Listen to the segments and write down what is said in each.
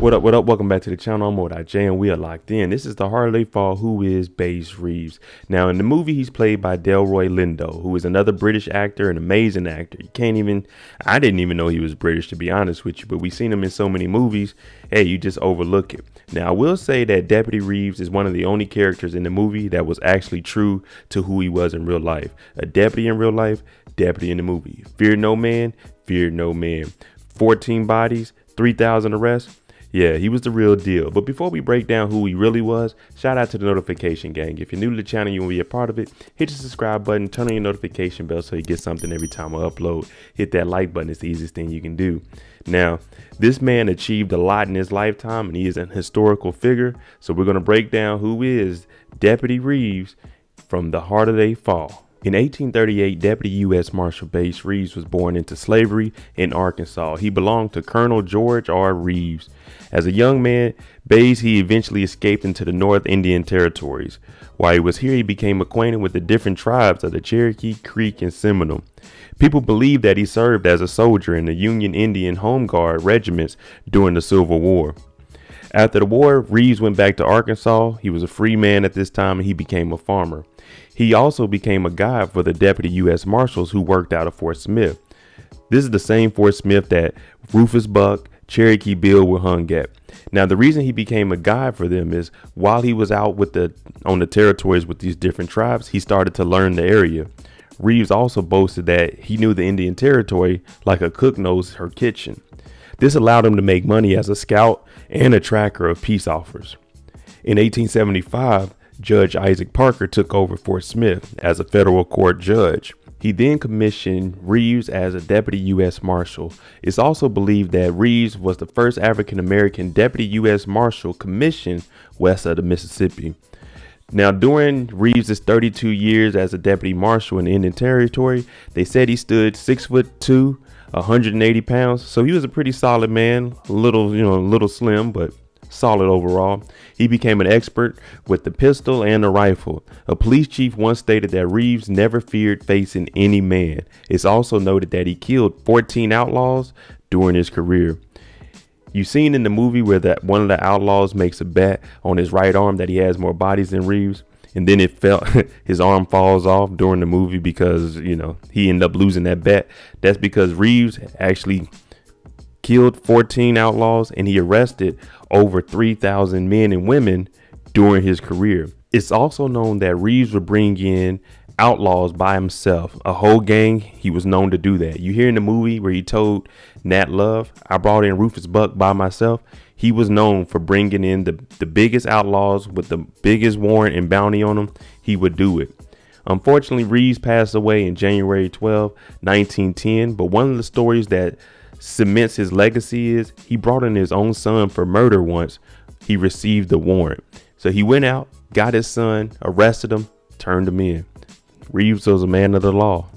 What up? Welcome back to the channel. I'm Oyelowo, and we are locked in. This is the Harley Fall Who Is Base Reeves. Now, in the movie, he's played by Delroy Lindo, who is another British actor, an amazing actor. I didn't even know he was British, to be honest with you, but we've seen him in so many movies. Hey, you just overlook it. Now, I will say that Deputy Reeves is one of the only characters in the movie that was actually true to who he was in real life. A deputy in real life, deputy in the movie. Fear no man, fear no man. 14 bodies, 3,000 arrests. Yeah, he was the real deal. But before we break down who he really was, shout out to the notification gang. If you're new to the channel, you want to be a part of it, hit the subscribe button, turn on your notification bell so you get something every time I upload. Hit that like button. It's the easiest thing you can do. Now, this man achieved a lot in his lifetime, and he is an historical figure. So we're going to break down who is Deputy Reeves from the Harder They Fall. In 1838, Deputy U.S. Marshal Base Reeves was born into slavery in Arkansas. He belonged to Colonel George R. Reeves. As a young man, he eventually escaped into the North Indian Territories. While he was here, he became acquainted with the different tribes of the Cherokee, Creek, and Seminole. People believe that he served as a soldier in the Union Indian Home Guard regiments during the Civil War. After the war, Reeves went back to Arkansas. He was a free man at this time, and he became a farmer. He also became a guide for the Deputy U.S. Marshals who worked out of Fort Smith. This is the same Fort Smith that Rufus Buck, Cherokee Bill were hung at. Now, the reason he became a guide for them is while he was out on the territories with these different tribes, he started to learn the area. Reeves also boasted that he knew the Indian Territory like a cook knows her kitchen. This allowed him to make money as a scout and a tracker of peace offers. In 1875, Judge Isaac Parker took over Fort Smith as a federal court judge. He then commissioned Reeves as a deputy U.S. Marshal. It's also believed that Reeves was the first African-American deputy U.S. Marshal commissioned west of the Mississippi. Now, during Reeves' 32 years as a deputy marshal in the Indian Territory, they said he stood 6'2", 180 pounds. So he was a pretty solid man, a little slim, but solid overall. He became an expert with the pistol and the rifle. A police chief once stated that Reeves never feared facing any man. It's also noted that he killed 14 outlaws during his career. You've seen in the movie where one of the outlaws makes a bet on his right arm that he has more bodies than Reeves, and then his arm falls off during the movie because he ended up losing that bet. That's because Reeves actually killed 14 outlaws, and he arrested over 3,000 men and women during his career. It's also known that Reeves would bring in outlaws by himself, a whole gang. He was known to do that. You hear in the movie where he told Nat Love, I brought in Rufus Buck by myself. He was known for bringing in the biggest outlaws with the biggest warrant and bounty on them. He would do it. Unfortunately, Reeves passed away in January 12, 1910. But one of the stories that cements his legacy is he brought in his own son for murder once he received the warrant. So he went out, got his son, arrested him, turned him in. Reeves was a man of the law.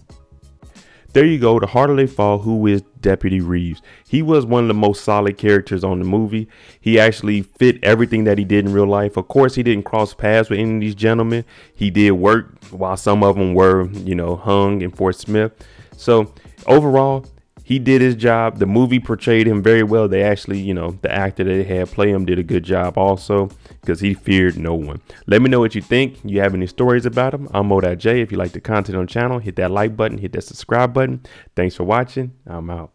There you go, the Harder They Fall, who is Deputy Reeves. He was one of the most solid characters on the movie. He actually fit everything that he did in real life. Of course, he didn't cross paths with any of these gentlemen. He did work while some of them were, hung in Fort Smith. So overall, he did his job. The movie portrayed him very well. They actually, the actor that they had play him did a good job also because he feared no one. Let me know what you think. You have any stories about him? I'm Oyelowo. If you like the content on the channel, hit that like button, hit that subscribe button. Thanks for watching. I'm out.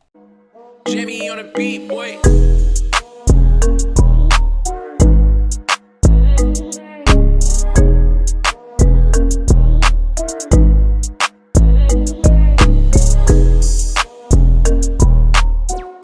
Jimmy on the beat, boy.